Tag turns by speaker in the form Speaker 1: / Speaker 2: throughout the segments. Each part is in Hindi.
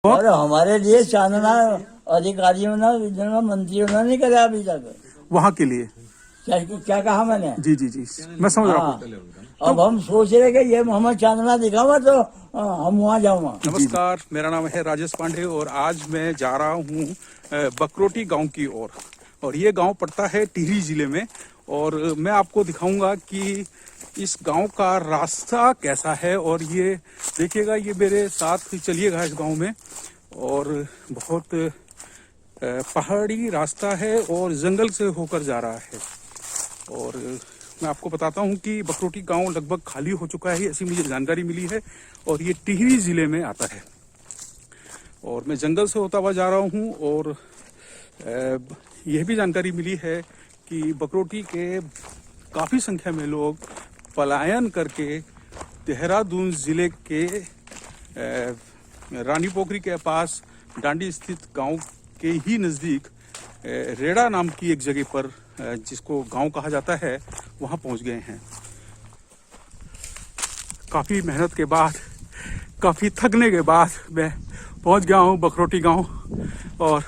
Speaker 1: और हमारे लिए चांदना अधिकारियों ने मंत्रियों ने नहीं करा अभी तक।
Speaker 2: वहाँ के लिए
Speaker 1: क्या कहा मैंने?
Speaker 2: जी जी जी, मैं समझ रहा हूँ।
Speaker 1: अब हम सोच रहे कि ये मोहम्मद चांदना दिखावा तो हम वहाँ जाऊँगा।
Speaker 2: नमस्कार, मेरा नाम है राजेश पांडे और आज मैं जा रहा हूँ बकरोटी गांव की ओर। और ये गांव पड़ता है टिहरी जिले में। और मैं आपको दिखाऊंगा कि इस गांव का रास्ता कैसा है। और ये देखिएगा, ये मेरे साथ चलिएगा इस गांव में। और बहुत पहाड़ी रास्ता है और जंगल से होकर जा रहा है। और मैं आपको बताता हूं कि बकरोटी गांव लगभग खाली हो चुका है, ऐसी मुझे जानकारी मिली है। और ये टिहरी जिले में आता है। और मैं जंगल से होता हुआ जा रहा हूं। और यह भी जानकारी मिली है कि बकरोटी के काफ़ी संख्या में लोग पलायन करके देहरादून जिले के रानी पोखरी के पास डांडी स्थित गांव के ही नज़दीक रेड़ा नाम की एक जगह पर, जिसको गांव कहा जाता है, वहां पहुंच गए हैं। काफ़ी मेहनत के बाद, काफ़ी थकने के बाद मैं पहुंच गया हूं बकरोटी गांव। और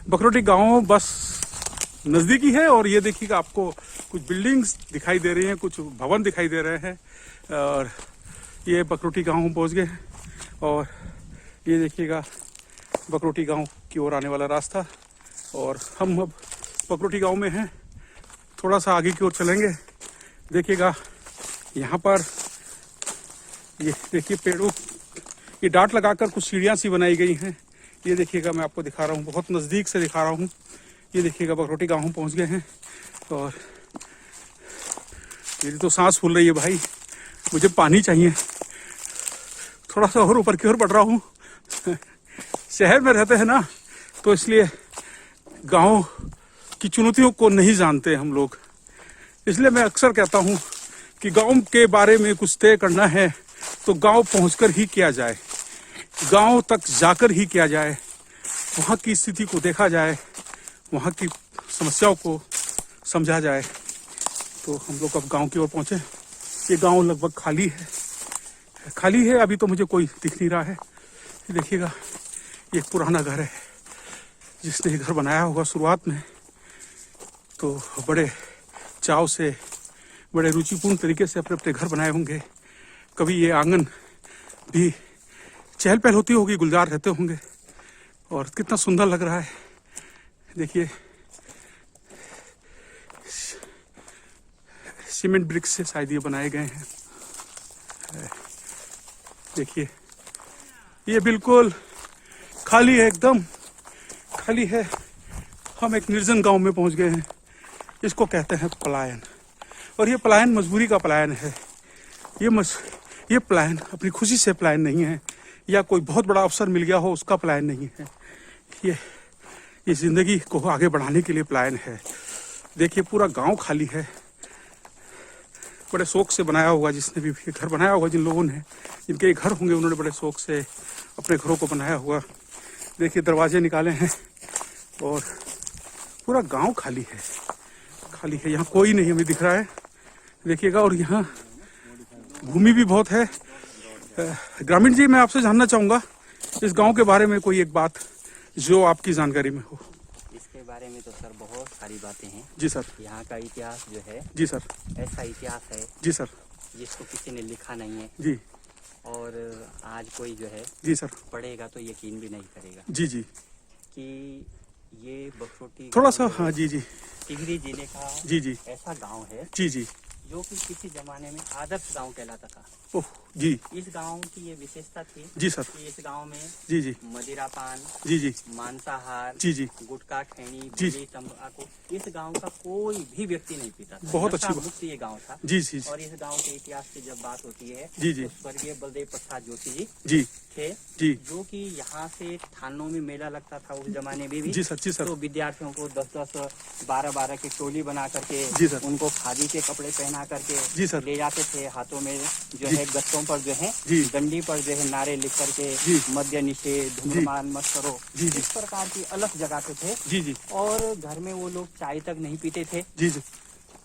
Speaker 2: बकरोटी गांव बस नज़दीकी है। और ये देखिएगा, आपको कुछ बिल्डिंग्स दिखाई दे रही हैं, कुछ भवन दिखाई दे रहे हैं। और ये बकरोटी गांव पहुंच गए हैं। और ये देखिएगा बकरोटी गांव की ओर आने वाला रास्ता। और हम अब बकरोटी गांव में हैं। थोड़ा सा आगे की ओर चलेंगे। देखिएगा, यहाँ पर ये देखिए पेड़ों की डांट लगाकर कुछ सीढ़ियाँ सी बनाई गई हैं। ये देखिएगा, मैं आपको दिखा रहा हूँ, बहुत नज़दीक से दिखा रहा हूँ। ये देखिएगा, बकरोटी गांव पहुँच गए हैं। और मेरी तो सांस फूल रही है भाई, मुझे पानी चाहिए। थोड़ा सा और ऊपर की ओर बढ़ रहा हूँ। शहर में रहते हैं ना, तो इसलिए गांव की चुनौतियों को नहीं जानते हम लोग। इसलिए मैं अक्सर कहता हूँ कि गांव के बारे में कुछ तय करना है तो गांव पहुंचकर ही किया जाए, गांव तक जाकर ही किया जाए, वहाँ की स्थिति को देखा जाए, वहाँ की समस्याओं को समझा जाए। तो हम लोग अब गांव की ओर पहुँचे। ये गांव लगभग खाली है, अभी तो मुझे कोई दिख नहीं रहा है। ये देखिएगा, ये एक पुराना घर है। जिसने ये घर बनाया होगा शुरुआत में, तो बड़े चाव से, बड़े रुचिपूर्ण तरीके से अपने अपने घर बनाए होंगे। कभी ये आंगन भी चहल पहल होती होगी, गुलजार रहते होंगे। और कितना सुंदर लग रहा है। देखिए, सीमेंट ब्रिक्स से शायद ये बनाए गए हैं। देखिए, ये बिल्कुल खाली है, एकदम खाली है। हम एक निर्जन गांव में पहुंच गए हैं। इसको कहते हैं पलायन। और ये पलायन मजबूरी का पलायन है। ये पलायन अपनी खुशी से पलायन नहीं है, या कोई बहुत बड़ा अवसर मिल गया हो उसका पलायन नहीं है। ये जिंदगी को आगे बढ़ाने के लिए पलायन है। देखिए, पूरा गांव खाली है। बड़े शौक से बनाया होगा, जिसने भी ये घर बनाया होगा, जिन लोगों ने, जिनके घर होंगे, उन्होंने बड़े शौक से अपने घरों को बनाया होगा। देखिए, दरवाजे निकाले हैं और पूरा गांव खाली है। यहाँ कोई नहीं हमें दिख रहा है, देखिएगा। और यहाँ भूमि भी बहुत है। ग्रामीण जी, मैं आपसे जानना चाहूँगा इस गांव के बारे में कोई एक बात जो आपकी जानकारी में हो।
Speaker 3: इसके बारे में तो सर बहुत सारी बातें हैं।
Speaker 2: जी सर।
Speaker 3: यहाँ का इतिहास जो है,
Speaker 2: जी सर,
Speaker 3: ऐसा इतिहास है
Speaker 2: जी सर,
Speaker 3: जिसको किसी ने लिखा नहीं है।
Speaker 2: जी।
Speaker 3: और आज कोई जो है,
Speaker 2: जी सर,
Speaker 3: पढ़ेगा तो यकीन भी नहीं करेगा
Speaker 2: जी जी,
Speaker 3: कि ये बकरोटी
Speaker 2: थोड़ा सा, हाँ जी जी,
Speaker 3: टिहरी जिले का
Speaker 2: जी जी,
Speaker 3: ऐसा गांव है
Speaker 2: जी जी,
Speaker 3: जो कि किसी जमाने में आदर्श गांव कहलाता था।
Speaker 2: ओह जी,
Speaker 3: इस गांव की ये विशेषता थी
Speaker 2: जी सर,
Speaker 3: कि इस गांव में
Speaker 2: जी जी,
Speaker 3: मदिरा पान,
Speaker 2: जी जी,
Speaker 3: मांसाहार,
Speaker 2: जी जी,
Speaker 3: गुटखा खैनी,
Speaker 2: जी।
Speaker 3: बीड़ी, तंबाकू, इस गांव का कोई भी व्यक्ति नहीं पीता था।
Speaker 2: बहुत अच्छी
Speaker 3: नशा
Speaker 2: बात।
Speaker 3: मुक्त ये गांव था।
Speaker 2: जी जी,
Speaker 3: और इस गांव के इतिहास की जब बात होती है,
Speaker 2: जी जी,
Speaker 3: तो स्वर्गीय बलदेव प्रसाद जोशी जी
Speaker 2: जी
Speaker 3: थे,
Speaker 2: जी,
Speaker 3: जो कि यहाँ से थानों में मेला लगता था उस जमाने में भी।
Speaker 2: जी सर, जी सर,
Speaker 3: तो विद्यार्थियों को 10-10, 12-12 की टोली बना करके,
Speaker 2: जी सर,
Speaker 3: उनको खादी के कपड़े पहना करके
Speaker 2: जी सर,
Speaker 3: ले जाते थे। हाथों में जो
Speaker 2: जी।
Speaker 3: है, गत्तों पर जो है,
Speaker 2: जी।
Speaker 3: डंडी पर जो है नारे लिख करके,
Speaker 2: जी।
Speaker 3: मद्य निषेध, धूम्रपान मत करो,
Speaker 2: जी जी,
Speaker 3: इस प्रकार की अलग जगाते थे।
Speaker 2: जी जी,
Speaker 3: और घर में वो लोग चाय तक नहीं पीते थे
Speaker 2: जी जी,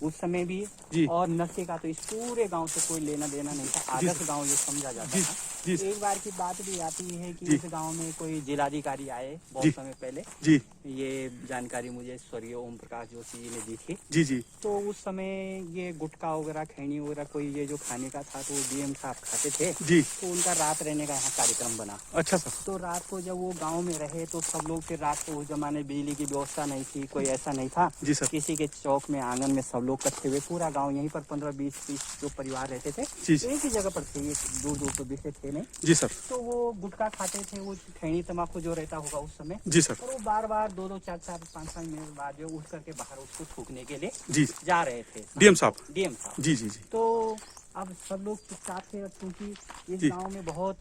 Speaker 3: उस समय भी।
Speaker 2: जी।
Speaker 3: और नशे का तो इस पूरे गांव से कोई लेना देना नहीं था।
Speaker 2: जी
Speaker 3: आदर्श गांव ये समझा जाता
Speaker 2: जी।
Speaker 3: था।
Speaker 2: जी
Speaker 3: एक बार की बात भी आती है कि
Speaker 2: जी।
Speaker 3: इस गांव में कोई जिलाधिकारी आए
Speaker 2: जी।
Speaker 3: बहुत समय पहले।
Speaker 2: जी
Speaker 3: ये जानकारी मुझे स्वर्गीय ओम प्रकाश जोशी जी ने दी थी।
Speaker 2: जी जी
Speaker 3: तो उस समय ये गुटखा वगैरह खैनी वगैरह कोई ये जो खाने का था तो डीएम साहब खाते थे।
Speaker 2: जी।
Speaker 3: तो उनका रात रहने का यहाँ कार्यक्रम बना।
Speaker 2: अच्छा सर।
Speaker 3: तो रात को जब वो गांव में रहे तो सब लोग फिर रात को, उस जमाने बिजली की व्यवस्था नहीं थी, कोई ऐसा नहीं था।
Speaker 2: जी सर।
Speaker 3: किसी के चौक में आंगन में सब लोग इकट्ठे हुए, पूरा गांव यहीं पर 15-20 जो परिवार रहते थे
Speaker 2: जी।
Speaker 3: एक ही जगह पर थे, ये दूर दूर तो दिखते थे नहीं।
Speaker 2: जी सर।
Speaker 3: तो वो गुटखा खाते थे, वो खैनी तम्बाकू जो रहता होगा उस समय।
Speaker 2: जी सर।
Speaker 3: और वो बार बार 2-2, 4-4, 5-5 मिनट बाद जो उठ करके बाहर उसको थूकने के लिए
Speaker 2: जी
Speaker 3: जा रहे थे
Speaker 2: डीएम साहब।
Speaker 3: डीएम साहब।
Speaker 2: जी जी जी
Speaker 3: तो अब सब लोग चुपचाप थे, क्योंकि इस
Speaker 2: जी।
Speaker 3: गांव में बहुत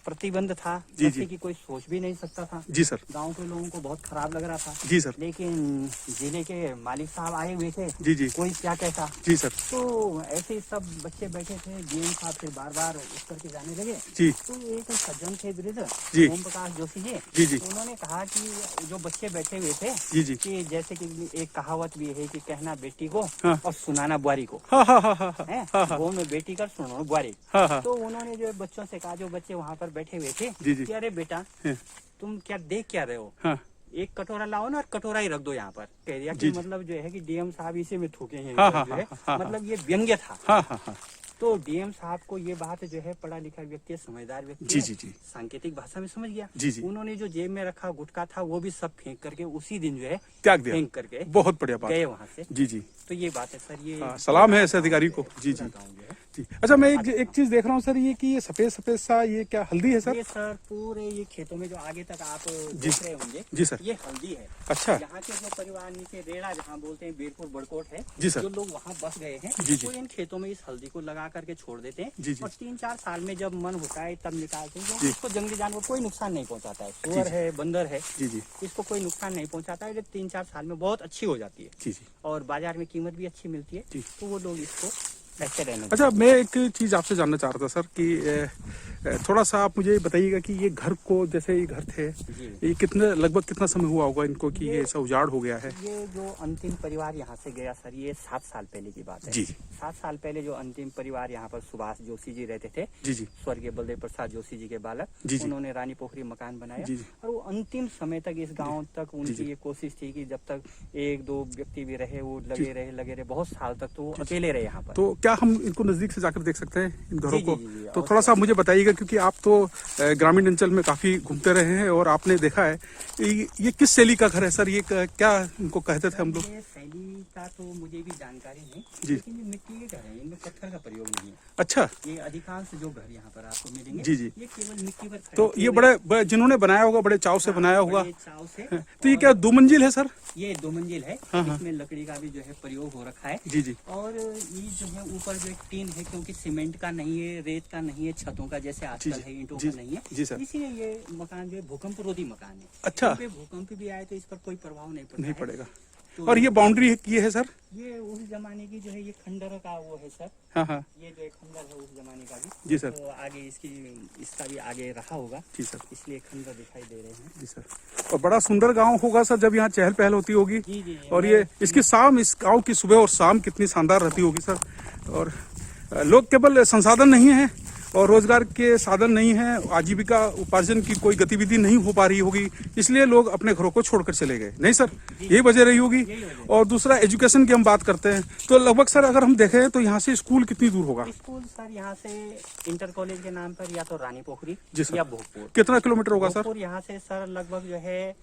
Speaker 3: प्रतिबंध था,
Speaker 2: जी,
Speaker 3: जैसे
Speaker 2: जी।
Speaker 3: कि कोई सोच भी नहीं सकता था।
Speaker 2: जी सर।
Speaker 3: गांव के लोगों को बहुत खराब लग रहा था।
Speaker 2: जी सर।
Speaker 3: लेकिन जिले के मालिक साहब आए हुए थे,
Speaker 2: जी जी
Speaker 3: कोई क्या कहता।
Speaker 2: जी सर।
Speaker 3: तो ऐसे ही सब बच्चे बैठे थे, डीएम साहब फिर बार बार उठ करके जाने लगे।
Speaker 2: जी
Speaker 3: तो एक सज्जन थे वृद्ध,
Speaker 2: जी।
Speaker 3: ओम प्रकाश जोशी जी,
Speaker 2: जी जी
Speaker 3: उन्होंने कहा कि जो बच्चे बैठे हुए थे
Speaker 2: जी जी
Speaker 3: कि जैसे कि एक कहावत भी है कि कहना बेटी को
Speaker 2: हाँ।
Speaker 3: और सुनाना बुआरी को
Speaker 2: हाँ हाँ हाँ हाँ
Speaker 3: है,
Speaker 2: हाँ हाँ
Speaker 3: वो में बेटी कर सुनो बुआरी।
Speaker 2: हाँ हाँ
Speaker 3: तो उन्होंने जो बच्चों से कहा, जो बच्चे वहाँ पर बैठे हुए थे,
Speaker 2: जी जी
Speaker 3: कि अरे बेटा
Speaker 2: हैं,
Speaker 3: तुम क्या देख क्या रहे हो,
Speaker 2: हाँ
Speaker 3: एक कटोरा लाओ ना और कटोरा ही रख दो यहाँ पर। कह दिया
Speaker 2: जी,
Speaker 3: कि
Speaker 2: जी।
Speaker 3: मतलब जो है कि डीएम साहब इसी में थूके हैं,
Speaker 2: हाँ, हाँ,
Speaker 3: जो है
Speaker 2: हाँ, हाँ,
Speaker 3: मतलब ये व्यंग्य था।
Speaker 2: हाँ हाँ हाँ
Speaker 3: तो डीएम साहब को ये बात जो है, पढ़ा लिखा व्यक्ति है, समझदार व्यक्ति
Speaker 2: जी
Speaker 3: है,
Speaker 2: जी जी
Speaker 3: सांकेतिक भाषा में समझ गया।
Speaker 2: जी जी
Speaker 3: उन्होंने जो जेब में रखा गुटखा था वो भी सब फेंक करके उसी दिन जो है
Speaker 2: त्याग दिया।
Speaker 3: फेंक करके
Speaker 2: बहुत बढ़िया बात
Speaker 3: गए
Speaker 2: है।
Speaker 3: वहाँ से।
Speaker 2: जी जी
Speaker 3: तो ये बात है सर, ये
Speaker 2: हाँ, सलाम है ऐसे अधिकारी को। जी जी
Speaker 3: पूरा गाँव जो है।
Speaker 2: जी। अच्छा मैं एक चीज देख रहा हूँ सर, ये कि ये सफेद सफेद सा ये क्या हल्दी है सर?
Speaker 3: ये सर पूरे ये खेतों में जो आगे तक आप देख रहे होंगे,
Speaker 2: जी सर।
Speaker 3: ये हल्दी है।
Speaker 2: अच्छा
Speaker 3: यहाँ के जो परिवार नीचे रेड़ा जहाँ बोलते हैं बीरपुर बड़कोट है,
Speaker 2: जी सर।
Speaker 3: जो लोग वहाँ बस गए हैं,
Speaker 2: जी, जी।
Speaker 3: वो इन खेतों में इस हल्दी को लगा करके छोड़ देते हैं।
Speaker 2: जी, जी।
Speaker 3: और 3-4 साल में जब मन होता है तब निकालते हैं,
Speaker 2: जी।
Speaker 3: क्योंकि इसको जंगली जानवर कोई नुकसान नहीं पहुँचाता है।
Speaker 2: जी,
Speaker 3: सुअर
Speaker 2: जी।
Speaker 3: है, बंदर है,
Speaker 2: जी जी
Speaker 3: इसको कोई नुकसान नहीं पहुँचाता है। जब 3-4 साल में बहुत अच्छी हो जाती है
Speaker 2: जी जी
Speaker 3: और बाजार में कीमत भी अच्छी मिलती है,
Speaker 2: जी।
Speaker 3: तो वो लोग इसको ऐसे रहने
Speaker 2: अच्छा मैं एक चीज आपसे जानना चाह रहा था सर कि थोड़ा सा आप मुझे बताइएगा कि ये घर को, जैसे ये घर थे,
Speaker 3: जी।
Speaker 2: ये लगभग कितना समय हुआ होगा इनको कि ये ऐसा उजाड़ हो गया है?
Speaker 3: ये जो अंतिम परिवार यहाँ से गया सर, ये 7 साल पहले की बात है।
Speaker 2: जी
Speaker 3: 7 साल पहले जो अंतिम परिवार यहाँ पर सुभाष जोशी जी रहते थे,
Speaker 2: जी जी
Speaker 3: स्वर्गीय बलदेव प्रसाद जोशी जी के बालक,
Speaker 2: जी, जी।
Speaker 3: उन्होंने रानी पोखरी मकान बनाया।
Speaker 2: जी, जी।
Speaker 3: और वो अंतिम समय तक इस गांव तक
Speaker 2: जी,
Speaker 3: उनकी
Speaker 2: जी।
Speaker 3: ये कोशिश थी कि जब तक 1-2 व्यक्ति भी रहे, वो लगे रहे बहुत साल तक, तो वो अकेले रहे यहाँ पर।
Speaker 2: तो क्या हम इनको नजदीक से जाकर देख सकते हैं इन घरों
Speaker 3: जी,
Speaker 2: को?
Speaker 3: जी, जी,
Speaker 2: तो
Speaker 3: अवश्य।
Speaker 2: थोड़ा सा मुझे बताइएगा, क्योंकि आप तो ग्रामीण अंचल में काफी घूमते रहे हैं और आपने देखा है ये किस शैली का घर है सर? ये क्या इनको कहते थे हम लोग?
Speaker 3: ये शैली का तो मुझे भी जानकारी नहीं,
Speaker 2: जी।
Speaker 3: लेकिन ये मिट्टी के घर है, इनमें पत्थर का प्रयोग नहीं है।
Speaker 2: अच्छा
Speaker 3: ये अधिकांश जो घर यहाँ पर आपको मिलेंगे,
Speaker 2: जी, जी।
Speaker 3: ये केवल मिट्टी पर खड़े
Speaker 2: तो
Speaker 3: किए
Speaker 2: ये
Speaker 3: हुए
Speaker 2: बड़े जिन्होंने बनाया होगा बड़े चाव से बनाया होगा।
Speaker 3: बड़े चाव से।
Speaker 2: तो ये
Speaker 3: और
Speaker 2: क्या 2 मंजिल है सर?
Speaker 3: ये 2 मंजिल है,
Speaker 2: हाँ, हाँ।
Speaker 3: इसमें लकड़ी का भी जो है प्रयोग हो रखा है।
Speaker 2: जी जी
Speaker 3: और ये जो है ऊपर जो एक टीन है, क्योंकि सीमेंट का नहीं है, रेत का नहीं है, छतों का जैसे आजकल
Speaker 2: जी,
Speaker 3: है, ईंटों
Speaker 2: जी,
Speaker 3: का नहीं है,
Speaker 2: जी सर।
Speaker 3: इसीलिए ये मकान जो है भूकंप रोधी मकान है।
Speaker 2: अच्छा।
Speaker 3: कहीं पे भूकंप भी आए तो इस पर कोई प्रभाव नहीं पड़ता
Speaker 2: नहीं
Speaker 3: है।
Speaker 2: पड़ेगा।
Speaker 3: तो
Speaker 2: और ये बाउंड्री की है सर?
Speaker 3: ये उस जमाने की जो है, ये खंडर का वो है सर,
Speaker 2: हाँ हाँ
Speaker 3: ये जो एक खंडर है उस जमाने का भी।
Speaker 2: जी सर।
Speaker 3: तो आगे इसका भी आगे रहा होगा,
Speaker 2: जी सर।
Speaker 3: इसलिए खंडर दिखाई दे रहे हैं।
Speaker 2: जी सर। और बड़ा सुंदर गांव होगा सर जब यहाँ चहल पहल होती होगी।
Speaker 3: जी जी।
Speaker 2: और ये इसकी शाम, इस गांव की सुबह और शाम कितनी शानदार रहती होगी सर। और लोग केवल संसाधन नहीं है और रोजगार के साधन नहीं है, आजीविका उपार्जन की कोई गतिविधि नहीं हो पा रही होगी, इसलिए लोग अपने घरों को छोड़कर चले गए, नहीं सर? यही वजह रही होगी। और दूसरा एजुकेशन की हम बात करते हैं तो लगभग सर अगर हम देखें तो यहाँ से स्कूल कितनी दूर होगा?
Speaker 3: स्कूल सर यहाँ से इंटर कॉलेज के नाम पर या तो रानी पोखरी
Speaker 2: जी सर।
Speaker 3: या भोगपुर।
Speaker 2: कितना किलोमीटर होगा सर?
Speaker 3: भोगपुर यहाँ से सर लगभग जो है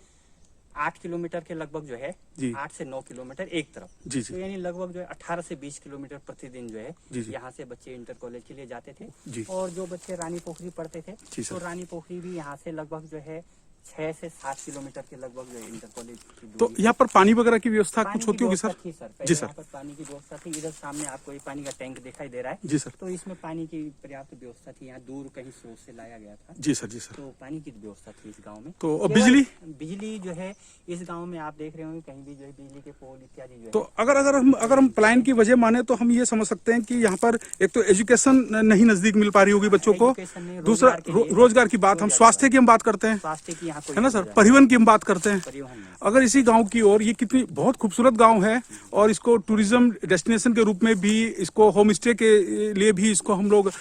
Speaker 3: 8 किलोमीटर के लगभग जो है,
Speaker 2: जी।
Speaker 3: 8 से 9 किलोमीटर एक तरफ।
Speaker 2: जी जी
Speaker 3: तो यानी लगभग जो है 18 से 20 किलोमीटर प्रतिदिन जो है
Speaker 2: जी, जी।
Speaker 3: यहाँ से बच्चे इंटर कॉलेज के लिए जाते थे।
Speaker 2: जी।
Speaker 3: और जो बच्चे रानी पोखरी पढ़ते थे,
Speaker 2: जी सर।
Speaker 3: तो रानी पोखरी भी यहाँ से लगभग जो है 6 से 7 किलोमीटर के लगभग जो है इंटर कॉलेज की
Speaker 2: तो
Speaker 3: दूरी।
Speaker 2: यहाँ पर पानी वगैरह की व्यवस्था
Speaker 3: पानी
Speaker 2: कुछ
Speaker 3: की
Speaker 2: होती होगी
Speaker 3: व्यवस्था
Speaker 2: सर?
Speaker 3: थी सर,
Speaker 2: जी
Speaker 3: पहले
Speaker 2: सर।
Speaker 3: यहाँ पर पानी की व्यवस्था थी। इधर सामने आपको ये पानी का टैंक दिखाई दे रहा है।
Speaker 2: जी सर।
Speaker 3: तो इसमें पानी की पर्याप्त व्यवस्था थी। यहाँ दूर कहीं स्रोत से लाया गया था,
Speaker 2: जी सर। जी सर।
Speaker 3: तो पानी की व्यवस्था थी इस गांव में।
Speaker 2: तो और
Speaker 3: केवल
Speaker 2: बिजली
Speaker 3: जो है इस गांव में आप देख रहे होंगे, कहीं भी जो है बिजली के पोल इत्यादि जो है।
Speaker 2: तो अगर हम पलायन की वजह माने तो हम ये समझ सकते हैं कि यहाँ पर एक तो एजुकेशन नहीं नजदीक मिल पा रही होगी बच्चों को,
Speaker 3: एजुकेशन नहीं,
Speaker 2: दूसरा
Speaker 3: रोजगार के लिए-
Speaker 2: रोजगार की बात, हम स्वास्थ्य की हम बात करते हैं।
Speaker 3: स्वास्थ्य की यहाँ कोई
Speaker 2: है ना
Speaker 3: नहीं
Speaker 2: सर।
Speaker 3: जाता।
Speaker 2: परिवहन की हम बात करते हैं,
Speaker 3: परिवहन में
Speaker 2: अगर इसी गांव की ओर, ये कितनी बहुत खूबसूरत गांव है और इसको टूरिज्म डेस्टिनेशन के रूप में भी, इसको होम स्टे के लिए भी इसको हम लोग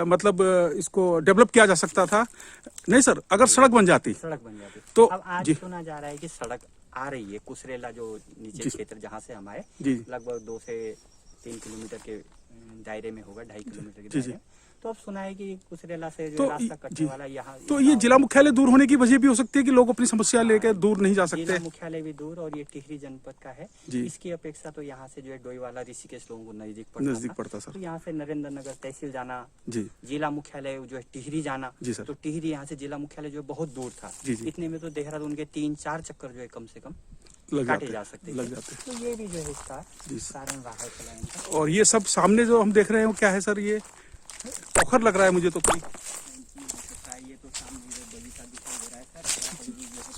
Speaker 2: मतलब इसको डेवलप किया जा सकता था, नहीं सर, अगर सड़क बन जाती।
Speaker 3: सड़क बन जाती
Speaker 2: तो
Speaker 3: अब आज
Speaker 2: जी
Speaker 3: सुना जा रहा है कि सड़क आ रही है कुसरेला, जो नीचे
Speaker 2: जी।
Speaker 3: क्षेत्र जहाँ से हम आए,
Speaker 2: जी
Speaker 3: लगभग 2 से 3 किलोमीटर के दायरे में होगा, 2.5 किलोमीटर के
Speaker 2: जी जी।
Speaker 3: दायरे में। तो अब सुना है कि कुसरेला से जो
Speaker 2: तो
Speaker 3: रास्ता
Speaker 2: जी।
Speaker 3: कटने वाला यहाँ,
Speaker 2: तो ये जिला मुख्यालय दूर होने की वजह भी हो सकती है कि लोग अपनी समस्या लेकर दूर नहीं जा सकते।
Speaker 3: जिला मुख्यालय भी दूर और ये टिहरी जनपद का है।
Speaker 2: जी।
Speaker 3: इसकी अपेक्षा तो यहाँ से जो है डोईवाला ऋषिकेश लोगों को नजदीक
Speaker 2: पड़ता सर।
Speaker 3: तो यहाँ से नरेंद्र नगर तहसील जाना,
Speaker 2: जी
Speaker 3: जिला मुख्यालय जो है टिहरी जाना,
Speaker 2: जी सर।
Speaker 3: तो टिहरी यहाँ से जिला मुख्यालय जो है बहुत दूर था।
Speaker 2: जी जी।
Speaker 3: इतने में तो देहरादून के 3-4 चक्कर जो है कम से कम
Speaker 2: लग
Speaker 3: काटे
Speaker 2: जाते
Speaker 3: जा सकते
Speaker 2: लग
Speaker 3: थे।
Speaker 2: जाते।
Speaker 3: तो ये भी जो है इसका
Speaker 2: जी सर।
Speaker 3: कारण रहा है पलायन का।
Speaker 2: और ये सब सामने जो हम देख रहे हैं वो क्या है सर? ये पोखर लग रहा है मुझे तो कोई।
Speaker 3: ये तो सामने जो बगीचा दिखाई दे रहा है सर, जो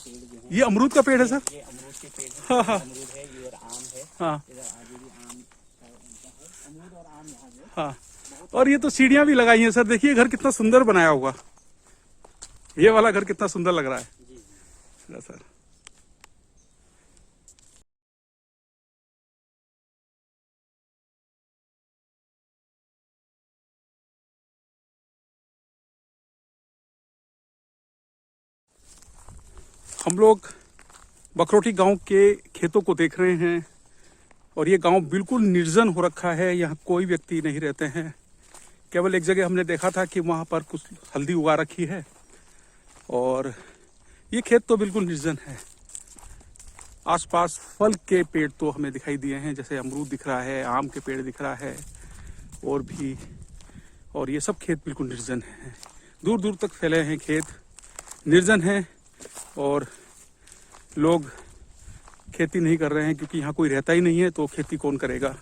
Speaker 3: पेड़ जो है
Speaker 2: ये अमरूद का पेड़ है सर?
Speaker 3: ये अमरूद के पेड़ है।
Speaker 2: हाँ, हाँ।
Speaker 3: अमरूद है, ये और आम है।
Speaker 2: हाँ
Speaker 3: इधर आगे भी आम है, अमरूद और आम यहाँ जो है।
Speaker 2: हाँ। और ये तो सीढ़ियां भी लगाई हैं सर, देखिए घर कितना सुंदर बनाया होगा। ये वाला घर कितना सुंदर लग रहा है।
Speaker 3: जी जी।
Speaker 2: सर हम लोग बकरोटी गांव के खेतों को देख रहे हैं और ये गांव बिल्कुल निर्जन हो रखा है, यहाँ कोई व्यक्ति नहीं रहते हैं। केवल एक जगह हमने देखा था कि वहाँ पर कुछ हल्दी उगा रखी है और ये खेत तो बिल्कुल निर्जन है। आसपास फल के पेड़ तो हमें दिखाई दिए हैं, जैसे अमरूद दिख रहा है, आम के पेड़ दिख रहा है और भी, और ये सब खेत बिल्कुल निर्जन है, दूर दूर तक फैले हैं खेत, निर्जन है और लोग खेती नहीं कर रहे हैं क्योंकि यहाँ कोई रहता ही नहीं है, तो खेती कौन करेगा।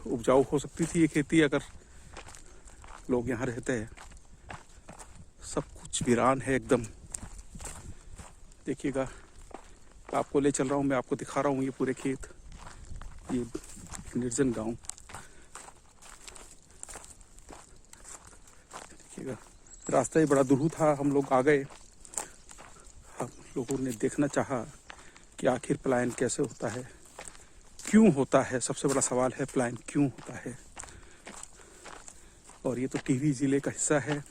Speaker 2: उपजाऊ हो सकती थी ये खेती अगर लोग यहाँ रहते हैं। सब कुछ वीरान है एकदम। देखिएगा, आपको ले चल रहा हूँ, मैं आपको दिखा रहा हूँ ये पूरे खेत, ये निर्जन गांव। देखिएगा, रास्ता ही बड़ा दुरूह था, हम लोग आ गए। हम लोगों ने देखना चाहा कि आखिर पलायन कैसे होता है, क्यों होता है, सबसे बड़ा सवाल है पलायन क्यों होता है। और ये तो टिहरी जिले का हिस्सा है,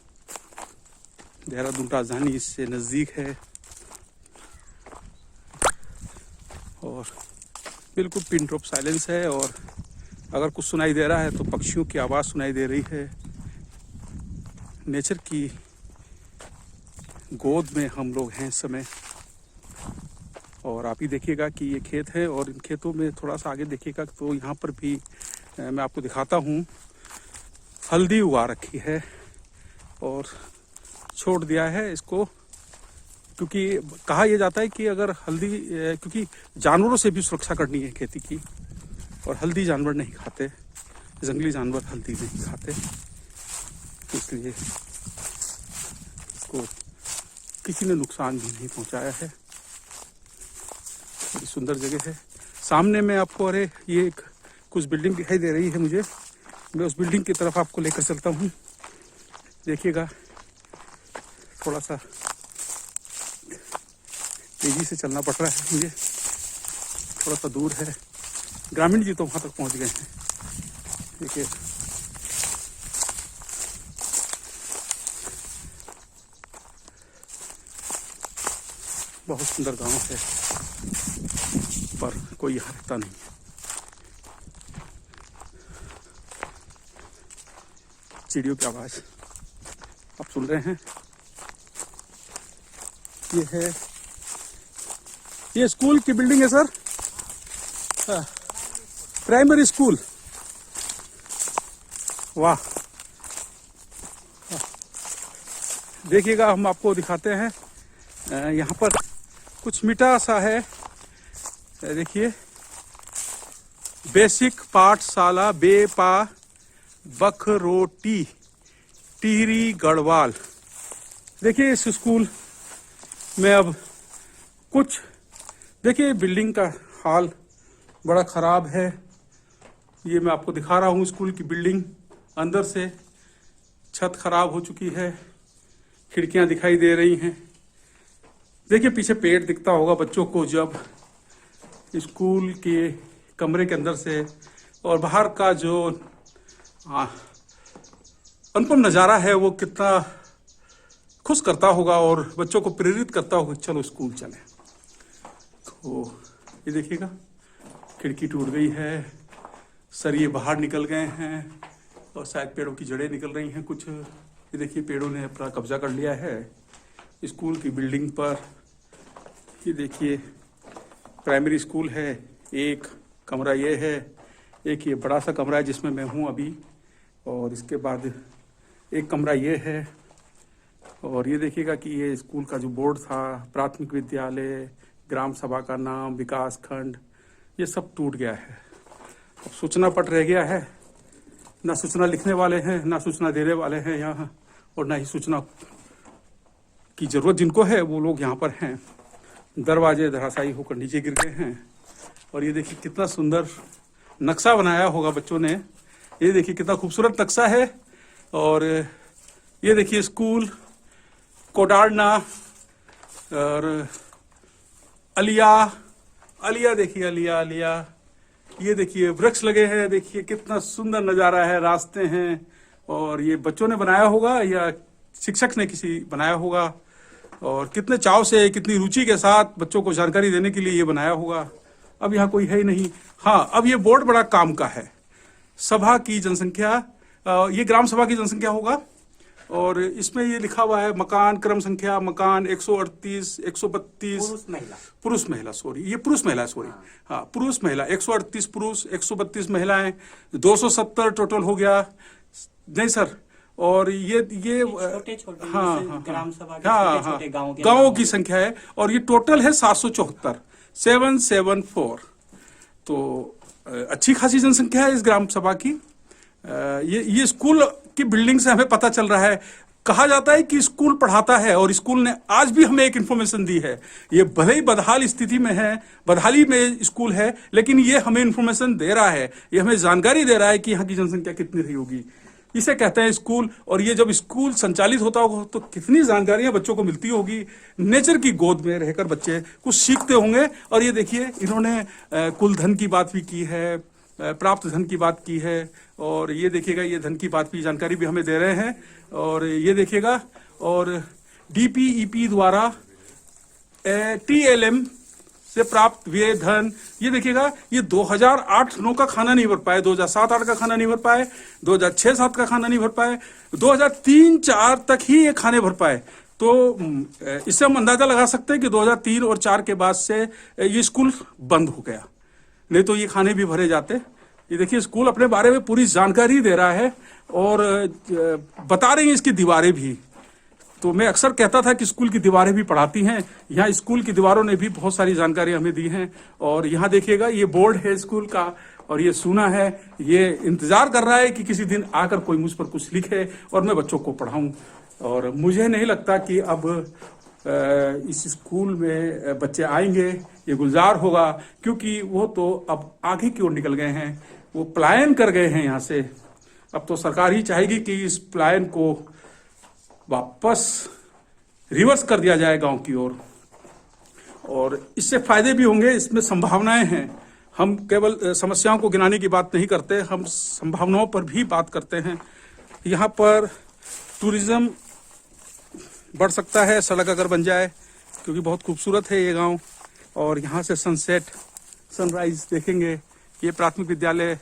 Speaker 2: देहरादून राजधानी इससे नज़दीक है और बिल्कुल पिन ड्रॉप साइलेंस है। और अगर कुछ सुनाई दे रहा है तो पक्षियों की आवाज़ सुनाई दे रही है। नेचर की गोद में हम लोग हैं इस समय। और आप ही देखिएगा कि ये खेत है और इन खेतों में थोड़ा सा आगे देखिएगा तो यहाँ पर भी मैं आपको दिखाता हूँ, हल्दी उगा रखी है और छोड़ दिया है इसको, क्योंकि कहा यह जाता है कि अगर हल्दी, क्योंकि जानवरों से भी सुरक्षा करनी है खेती की, और हल्दी जानवर नहीं खाते, जंगली जानवर हल्दी नहीं खाते, इसलिए इसको किसी ने नुकसान भी नहीं पहुंचाया है। बड़ी सुंदर जगह है। सामने में आपको, अरे ये एक कुछ बिल्डिंग दिखाई दे रही है मुझे, मैं उस बिल्डिंग की तरफ आपको लेकर चलता हूँ। देखिएगा, थोड़ा सा तेजी से चलना पड़ रहा है मुझे, थोड़ा सा दूर है। ग्रामीण जी तो वहाँ तक पहुँच गए हैं। देखिए, बहुत सुंदर गांव है पर कोई यहाँ रहता नहीं है। चिड़ियों की आवाज आप सुन रहे हैं। ये है, ये स्कूल की बिल्डिंग है सर, प्राइमरी स्कूल। वाह, देखिएगा, हम आपको दिखाते हैं। यहाँ पर कुछ मीठा सा है, देखिए, बेसिक पाठशाला बेपा बखरोटी टिहरी गढ़वाल। देखिए, इस स्कूल में अब कुछ, देखिए बिल्डिंग का हाल बड़ा खराब है। ये मैं आपको दिखा रहा हूँ स्कूल की बिल्डिंग, अंदर से छत खराब हो चुकी है, खिड़कियां दिखाई दे रही हैं। देखिए पीछे पेड़ दिखता होगा बच्चों को जब स्कूल के कमरे के अंदर से, और बाहर का जो अनुपम नज़ारा है वो कितना खुश करता होगा और बच्चों को प्रेरित करता होगा चलो स्कूल चलें। तो ये देखिएगा खिड़की टूट गई है, सरिये बाहर निकल गए हैं और शायद पेड़ों की जड़ें निकल रही हैं कुछ। ये देखिए पेड़ों ने अपना कब्जा कर लिया है स्कूल की बिल्डिंग पर। ये देखिए प्राइमरी स्कूल है, एक कमरा ये है, एक ये बड़ा सा कमरा है जिसमें मैं हूँ अभी, और इसके बाद एक कमरा ये है। और ये देखिएगा कि ये स्कूल का जो बोर्ड था, प्राथमिक विद्यालय, ग्राम सभा का नाम, विकास खंड, ये सब टूट गया है। अब सूचना पट रह गया है, ना सूचना लिखने वाले हैं, ना सूचना देने वाले हैं यहाँ, और ना ही सूचना की जरूरत जिनको है वो लोग यहाँ पर हैं। दरवाजे धराशायी होकर नीचे गिर गए हैं। और ये देखिए कितना सुंदर नक्शा बनाया होगा बच्चों ने, ये देखिए कितना खूबसूरत नक्शा है। और ये देखिए स्कूल कोडारना और अलिया देखिए अलिया, ये देखिए वृक्ष लगे हैं, देखिए कितना सुंदर नज़ारा है, रास्ते हैं। और ये बच्चों ने बनाया होगा या शिक्षक ने किसी बनाया होगा, और कितने चाव से, कितनी रुचि के साथ बच्चों को जानकारी देने के लिए ये बनाया होगा। अब यहाँ कोई है ही नहीं। हाँ, अब ये बोर्ड बड़ा काम का है। सभा की जनसंख्या, ये ग्राम सभा की जनसंख्या होगा, और इसमें ये लिखा हुआ है मकान क्रम संख्या, मकान 138, 132 पुरुष महिला सॉरी, ये पुरुष महिला सॉरी, हाँ पुरुष महिला 138 पुरुष, 132 महिलाएं, 270 टोटल हो गया। नहीं सर, और ये
Speaker 3: छोटे
Speaker 2: हाँ
Speaker 3: ग्राम सभा के
Speaker 2: हाँ
Speaker 3: छोटे
Speaker 2: गाँवों की संख्या है, और ये टोटल है 774, 774। तो अच्छी खासी जनसंख्या है इस ग्राम सभा की। ये स्कूल की बिल्डिंग से हमें पता चल रहा है। कहा जाता है कि स्कूल पढ़ाता है, और स्कूल ने आज भी हमें एक इन्फॉर्मेशन दी है। ये भले ही बदहाल स्थिति में है, बदहाली में स्कूल है, लेकिन ये हमें इन्फॉर्मेशन दे रहा है, ये हमें जानकारी दे रहा है कि यहाँ की जनसंख्या कितनी रही होगी। इसे कहते हैं स्कूल। और ये जब स्कूल संचालित होता होगा तो कितनी जानकारियां बच्चों को मिलती होगी। नेचर की गोद में रहकर बच्चे कुछ सीखते होंगे। और ये देखिए इन्होंने कुल धन की बात भी की है, प्राप्त धन की बात की है, और ये देखिएगा ये धन की बात की जानकारी भी हमें दे रहे हैं। और ये देखिएगा, और DPEP द्वारा TLM से प्राप्त व्यय धन, ये देखिएगा ये 2008-9 का खाना नहीं भर पाए, 2007-8 का खाना नहीं भर पाए, 2006-7 का खाना नहीं भर पाए, 2003-4 तक ही ये खाने भर पाए। तो इससे हम अंदाजा लगा सकते हैं कि 2003 और 4 के बाद से ये स्कूल बंद हो गया, नहीं तो ये खाने भी भरे जाते। ये देखिए स्कूल अपने बारे में पूरी जानकारी दे रहा है, और बता रही हैं इसकी दीवारें भी। तो मैं अक्सर कहता था कि स्कूल की दीवारें भी पढ़ाती हैं, यहाँ स्कूल की दीवारों ने भी बहुत सारी जानकारी हमें दी हैं। और यहाँ देखिएगा ये बोर्ड है स्कूल का, और ये सुना है, ये इंतजार कर रहा है कि किसी दिन आकर कोई मुझ पर कुछ लिखे और मैं बच्चों को पढ़ाऊं। और मुझे नहीं लगता कि अब इस स्कूल में बच्चे आएंगे, ये गुलजार होगा, क्योंकि वो तो अब आगे की ओर निकल गए हैं, वो पलायन कर गए हैं यहाँ से। अब तो सरकार ही चाहेगी कि इस पलायन को वापस रिवर्स कर दिया जाए गांव की ओर, और इससे फायदे भी होंगे, इसमें संभावनाएं हैं। हम केवल समस्याओं को गिनाने की बात नहीं करते, हम संभावनाओं पर भी बात करते हैं। यहाँ पर टूरिज्म बढ़ सकता है सड़क अगर बन जाए, क्योंकि बहुत खूबसूरत है ये गांव। और यहाँ से सनसेट, सनराइज देखेंगे। ये प्राथमिक विद्यालय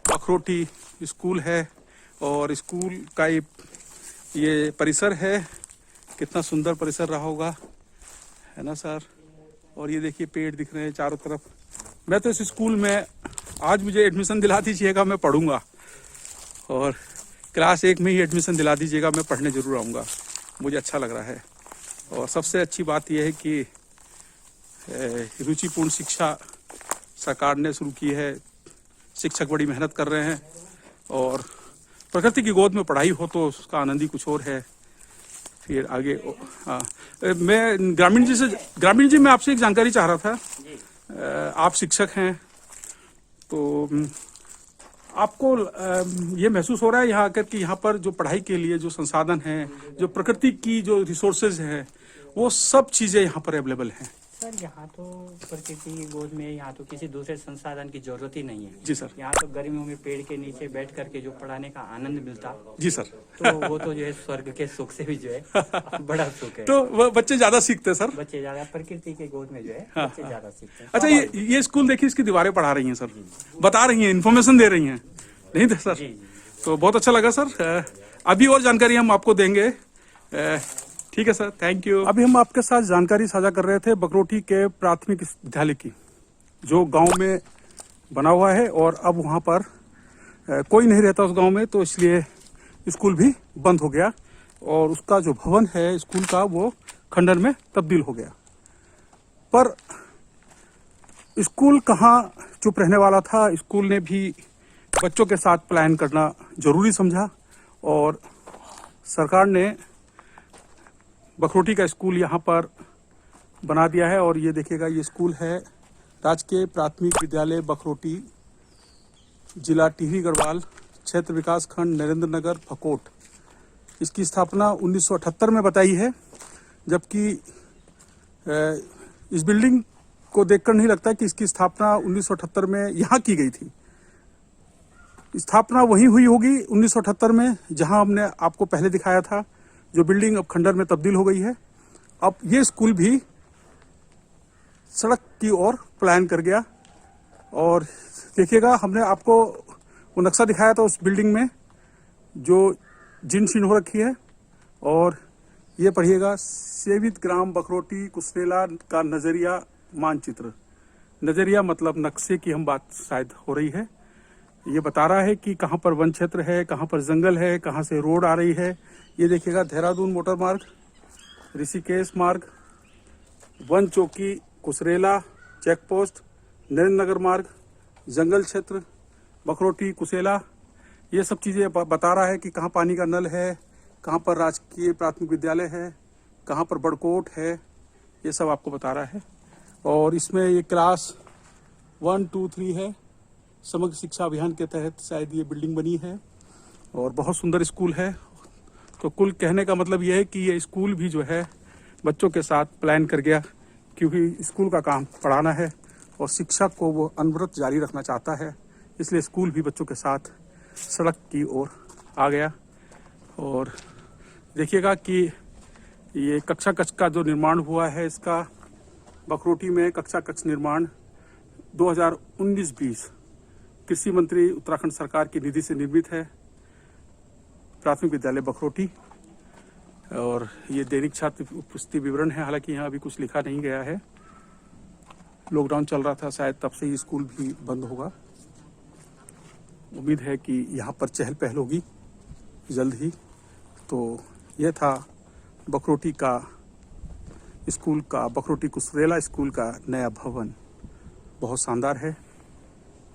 Speaker 2: अखरोटी स्कूल है, और स्कूल का ये परिसर है, कितना सुंदर परिसर रहा होगा, है ना सर। और ये देखिए पेड़ दिख रहे हैं चारों तरफ। मैं तो इस स्कूल में आज मुझे एडमिशन दिला दीजिएगा, मैं पढ़ूंगा, और क्लास 1 में ही एडमिशन दिला दीजिएगा, मैं पढ़ने जरूर आऊँगा, मुझे अच्छा लग रहा है। और सबसे अच्छी बात यह है कि रुचिपूर्ण शिक्षा सरकार ने शुरू की है, शिक्षक बड़ी मेहनत कर रहे हैं, और प्रकृति की गोद में पढ़ाई हो तो उसका आनंद ही कुछ और है। फिर आगे हाँ, मैं ग्रामीण जी मैं आपसे एक जानकारी चाह रहा था। आप शिक्षक हैं, तो आपको ये महसूस हो रहा है यहाँ आकर कि यहाँ पर जो पढ़ाई के लिए जो संसाधन हैं, जो प्रकृति की जो रिसोर्सेज हैं, वो सब चीजें यहाँ पर अवेलेबल हैं।
Speaker 3: सर यहाँ तो प्रकृति की गोद में, यहाँ तो किसी दूसरे संसाधन की जरूरत ही नहीं है।
Speaker 2: जी सर।
Speaker 3: यहाँ तो गर्मियों में पेड़ के नीचे बैठ करके जो पढ़ाने का आनंद मिलता,
Speaker 2: जी सर।
Speaker 3: तो वो तो जो है स्वर्ग के सुख से भी जो है बड़ा सुख है।
Speaker 2: तो वो बच्चे ज्यादा सीखते हैं सर।
Speaker 3: बच्चे ज्यादा प्रकृति के गोद में जो है
Speaker 2: हाँ,
Speaker 3: बच्चे ज्यादा सीखते हैं।
Speaker 2: अच्छा, ये स्कूल देखिए, इसकी दीवारें पढ़ा रही हैं सर, बता रही हैं, इन्फॉर्मेशन दे रही हैं, नहीं थे सर? तो बहुत अच्छा लगा सर। अभी और जानकारी हम आपको देंगे। ठीक है सर, थैंक यू। अभी हम आपके साथ जानकारी साझा कर रहे थे बखरोटी के प्राथमिक विद्यालय की, जो गांव में बना हुआ है और अब वहां पर कोई नहीं रहता उस गांव में, तो इसलिए स्कूल भी बंद हो गया और उसका जो भवन है स्कूल का वो खंडर में तब्दील हो गया। पर स्कूल कहाँ चुप रहने वाला था, स्कूल ने भी बच्चों के साथ प्लान करना जरूरी समझा और सरकार ने बखरोटी का स्कूल यहाँ पर बना दिया है। और ये देखिएगा, ये स्कूल है राजकीय प्राथमिक विद्यालय बखरोटी, जिला टिहरी गढ़वाल, क्षेत्र विकास खंड नरेंद्र नगर, फकोट। इसकी स्थापना 1978 में बताई है, जबकि इस बिल्डिंग को देखकर नहीं लगता कि इसकी स्थापना 1978 में यहाँ की गई थी। स्थापना वहीं हुई होगी 1978 में जहां हमने आपको पहले दिखाया था, जो बिल्डिंग अब खंडर में तब्दील हो गई है। अब ये स्कूल भी सड़क की ओर प्लान कर गया। और देखिएगा, हमने आपको वो नक्शा दिखाया था उस बिल्डिंग में जो जीर्ण शीर्ण हो रखी है। और ये पढ़िएगा, सेवित ग्राम बखरोटी कुसरेला का नजरिया मानचित्र। नजरिया मतलब नक्शे की हम बात शायद हो रही है। ये बता रहा है कि कहाँ पर वन क्षेत्र है, कहाँ पर जंगल है, कहाँ से रोड आ रही है। ये देखिएगा, देहरादून मोटर मार्ग, ऋषिकेश मार्ग, वन चौकी कुसरेला चेक पोस्ट, नरेंद्र नगर मार्ग, जंगल क्षेत्र बखरोटी कुसेला, ये सब चीज़ें बता रहा है कि कहाँ पानी का नल है, कहाँ पर राजकीय प्राथमिक विद्यालय है, कहाँ पर बड़कोट है, ये सब आपको बता रहा है। और इसमें ये क्लास 1, 2, 3 है। समग्र शिक्षा अभियान के तहत शायद ये बिल्डिंग बनी है और बहुत सुंदर स्कूल है। तो कुल कहने का मतलब ये है कि ये स्कूल भी जो है बच्चों के साथ प्लान कर गया, क्योंकि स्कूल का काम पढ़ाना है और शिक्षा को वो अनवरत जारी रखना चाहता है, इसलिए स्कूल भी बच्चों के साथ सड़क की ओर आ गया। और देखिएगा कि ये कक्षा कक्ष का जो निर्माण हुआ है, इसका बखरोटी में कक्षा कक्ष निर्माण 2019-20 कृषि मंत्री उत्तराखंड सरकार की निधि से निर्मित है, प्राथमिक विद्यालय बखरोटी। और ये दैनिक छात्र पुस्तिक विवरण है, हालांकि यहाँ अभी कुछ लिखा नहीं गया है। लॉकडाउन चल रहा था शायद, तब से ही स्कूल भी बंद होगा। उम्मीद है कि यहाँ पर चहल पहल होगी जल्द ही। तो ये था बखरोटी का स्कूल का, बखरोटी कुसरेला स्कूल का नया भवन। बहुत शानदार है।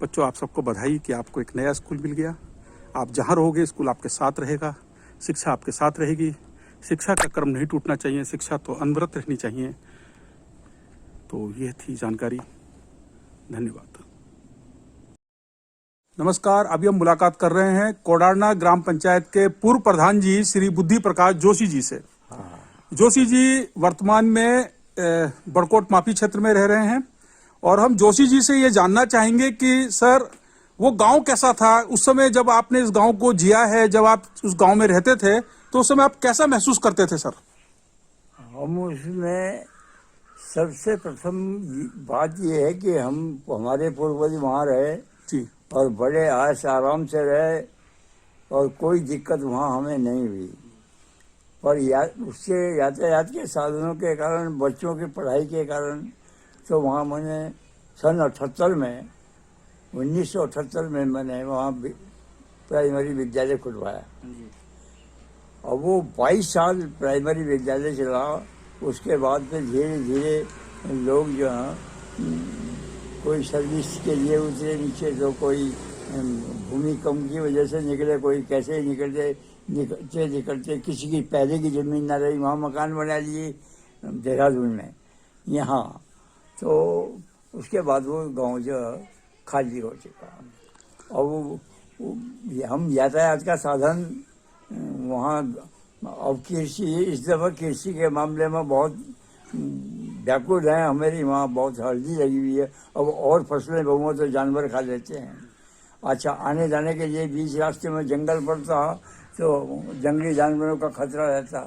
Speaker 2: बच्चों, आप सबको बधाई कि आपको एक नया स्कूल मिल गया। आप जहाँ रहोगे स्कूल आपके साथ रहेगा, शिक्षा आपके साथ रहेगी। शिक्षा का क्रम नहीं टूटना चाहिए, शिक्षा तो अनवरत रहनी चाहिए। तो ये थी जानकारी। धन्यवाद। नमस्कार, अभी हम मुलाकात कर रहे हैं कोडारना ग्राम पंचायत के पूर्व प्रधान जी श्री बुद्धि प्रकाश जोशी जी से। जोशी जी वर्तमान में बड़कोट माफी क्षेत्र में रह रहे हैं और हम जोशी जी से ये जानना चाहेंगे कि सर, वो गांव कैसा था उस समय जब आपने इस गांव को जिया है, जब आप उस गांव में रहते थे तो उस समय आप कैसा महसूस करते थे सर?
Speaker 1: हम उसमें सबसे प्रथम बात ये है कि हमारे पूर्वज वहाँ रहे
Speaker 2: जी,
Speaker 1: और बड़े आस आराम से रहे और कोई दिक्कत वहाँ हमें नहीं हुई। पर उसके यातायात के साधनों के कारण, बच्चों की पढ़ाई के कारण, तो वहाँ मैंने सन 1978 में मैंने वहाँ प्राइमरी विद्यालय खुलवाया और वो 22 साल प्राइमरी विद्यालय चला। उसके बाद फिर धीरे धीरे लोग जो हैं, कोई सर्विस के लिए उतरे नीचे, तो कोई भूमिकंप की वजह से निकले, कोई कैसे निकलते किसी की पहले की ज़मीन ना रही, वहाँ मकान बना लिए देहरादून में यहाँ। तो उसके बाद वो गांव जो खाली हो चुका और हम यातायात का साधन वहाँ अब कृषि इस दफा कृषि के मामले में बहुत व्याकुल है। हमारी वहाँ बहुत हल्दी लगी हुई है। अब और फसलें बहु तो जानवर खा लेते हैं। अच्छा, आने जाने के लिए बीच रास्ते में जंगल पड़ता तो जंगली जानवरों का खतरा रहता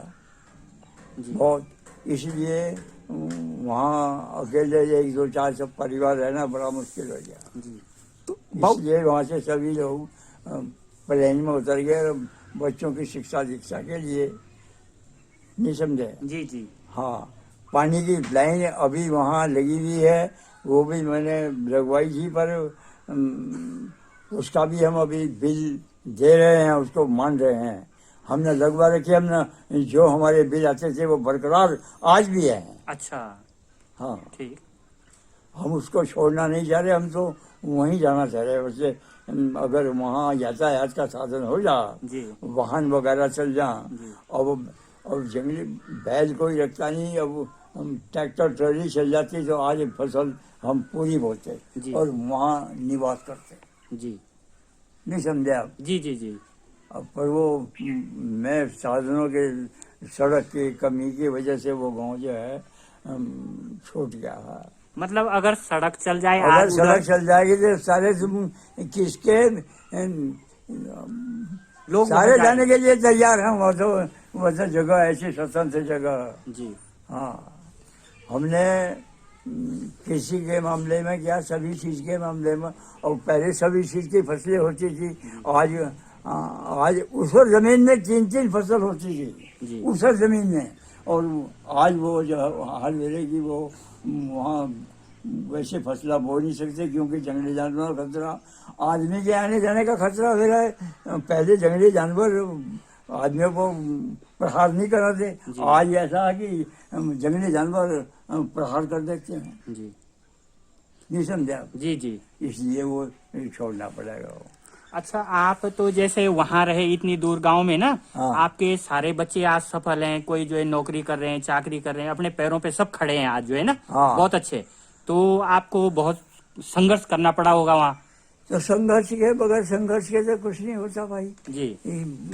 Speaker 1: बहुत, इसलिए वहाँ अकेले 1, 2, 4 सब परिवार रहना बड़ा मुश्किल हो गया।
Speaker 2: तो
Speaker 1: इसलिए वहाँ से सभी लोग प्लेन में उतर गए और बच्चों की शिक्षा दीक्षा के लिए, नहीं समझे?
Speaker 3: जी जी।
Speaker 1: हाँ, पानी की लाइन अभी वहाँ लगी हुई है, वो भी मैंने लगवाई थी, पर उसका भी हम अभी बिल दे रहे हैं, उसको मान रहे हैं। हमने लगवा रखे, हमने जो हमारे बिल आते थे वो बरकरार आज भी है।
Speaker 3: अच्छा,
Speaker 1: हाँ
Speaker 3: ठीक।
Speaker 1: हम उसको छोड़ना नहीं चाह रहे, हम तो वहीं जाना चाह रहे हैं। वैसे अगर वहाँ यातायात का साधन हो जा, वाहन वगैरह चल जा, अब जंगली बैल कोई रखता नहीं, अब ट्रैक्टर ट्रॉली चल जाती तो आज फसल हम पूरी बोते और वहाँ निवास करते।
Speaker 3: जी,
Speaker 1: नहीं समझे आप?
Speaker 3: जी जी जी।
Speaker 1: अब पर वो मैं साधनों के सड़क की कमी की वजह से वो गांव जो है छूट गया है।
Speaker 3: मतलब अगर सड़क चल जाए,
Speaker 1: अगर सड़क चल जाएगी तो सारे किसके लोग सारे जाने के लिए तैयार हैं। वो तो जगह ऐसी स्वतंत्र जगह। जी हाँ, हमने कृषि के मामले में क्या, सभी चीज के मामले में, और पहले सभी चीज की फसलें होती थी। आज उस जमीन में 3 फसल होती थी उस जमीन में, और आज वो जो हाल मेरे की वो वहाँ वैसे फसला बो नहीं सकते, क्योंकि जंगली जानवर का खतरा, आदमी के आने जाने का खतरा हो रहा है। पहले जंगली जानवर आदमियों को प्रहार नहीं कराते, आज ऐसा है कि जंगली जानवर प्रहार कर देते हैं। जी, नहीं समझे आप? जी जी। इसलिए वो छोड़ना पड़ेगा।
Speaker 3: अच्छा, आप तो जैसे वहाँ रहे इतनी दूर गांव में ना, हाँ। आपके सारे बच्चे आज सफल हैं, कोई जो है नौकरी कर रहे हैं, चाकरी कर रहे हैं, अपने पैरों पे सब खड़े हैं आज जो है ना, हाँ। बहुत अच्छे। तो आपको बहुत संघर्ष करना पड़ा होगा वहाँ।
Speaker 1: तो संघर्ष के बगैर संघर्ष के तो कुछ नहीं होता भाई जी।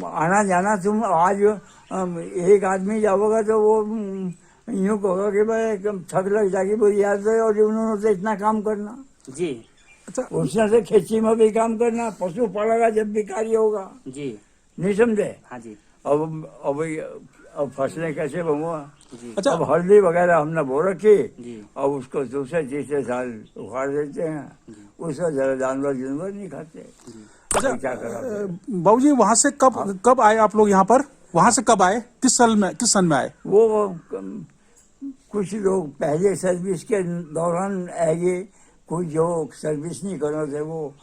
Speaker 1: आना जाना, तुम आज एक आदमी जाओगा तो वो यूँ कहोगा कि भाई थक लग जाएगी बुरी याद है, और उन्होंने तो इतना काम करना जी। अच्छा, उसने से खेती में भी काम करना, पशु पालेगा जब भी कार्य होगा जी, नहीं समझे? हाँ जी। अब फसलें कैसे बहुआ? अच्छा, अब हल्दी वगैरह हमने बो रखी, अब उसको दूसरे तीसरे साल उखाड़ देते हैं, उससे जरा जानवर नहीं खाते।
Speaker 2: अच्छा, क्या करा बाबू जी, वहाँ से कब आए आप लोग यहाँ पर? वहाँ से कब आए? किस सन में आए?
Speaker 1: वो कुछ लोग पहले सर्विस के दौरान आएंगे, कुछ जो सर्विस नहीं कर थे वो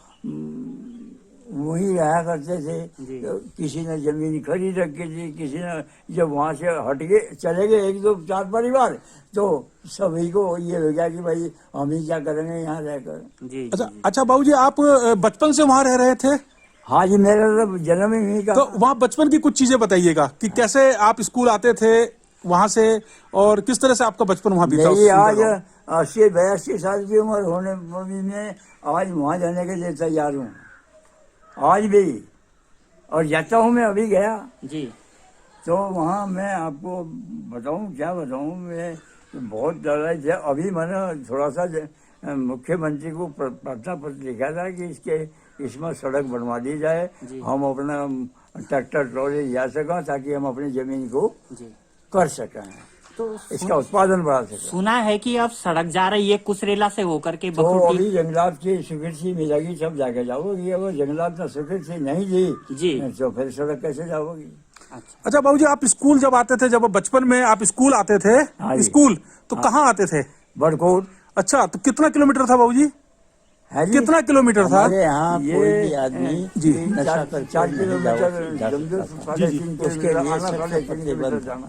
Speaker 1: वहीं रहा करते थे। तो किसी ने जमीन खरीद रखी थी, किसी ने जब वहाँ से हट गए चले गए 1, 2, 4 परिवार, तो सभी को ये हो गया कि भाई हम ही क्या करेंगे यहाँ रहकर।
Speaker 2: अच्छा बाबू जी, आप बचपन से वहाँ रह रहे थे?
Speaker 1: हाँ जी, मेरा तो जन्म ही नहीं का।
Speaker 2: तो वहाँ बचपन की कुछ चीजें बताइएगा कि कैसे आप स्कूल आते थे वहाँ से, और किस तरह से आपका बचपन वहाँ बीता?
Speaker 1: आज 80-82 साल की उम्र होने में आज वहाँ जाने के लिए तैयार हूँ, आज भी, और जाता हूँ। मैं अभी गया जी, तो वहाँ मैं आपको बताऊँ, क्या बताऊँ, मैं बहुत डरा था। अभी मैंने थोड़ा सा मुख्यमंत्री को प्रार्थना पत्र लिखा था कि इसमें सड़क बनवा दी जाए, हम अपना ट्रैक्टर ट्रॉली जा सकें, ताकि हम अपनी जमीन को कर सकें, तो इसका उत्पादन बढ़ा सकें।
Speaker 3: सुना है कि अब सड़क जा रही है कुसरेला से होकर के
Speaker 1: तो अभी जंगलात की स्वीकृति मिलेगी तब जाके जाओगी। अगर जंगलात ने स्वीकृति नहीं दी जी, तो फिर सड़क कैसे जाओगी?
Speaker 2: अच्छा बाबू जी, आप स्कूल जब आते थे, जब बचपन में आप स्कूल आते थे, स्कूल तो कहाँ आते थे?
Speaker 1: बड़कोट।
Speaker 2: अच्छा, तो कितना किलोमीटर था बाबू जी? कितना किलोमीटर था?
Speaker 1: यहाँ कोई भी आदमी जी 4 किलोमीटर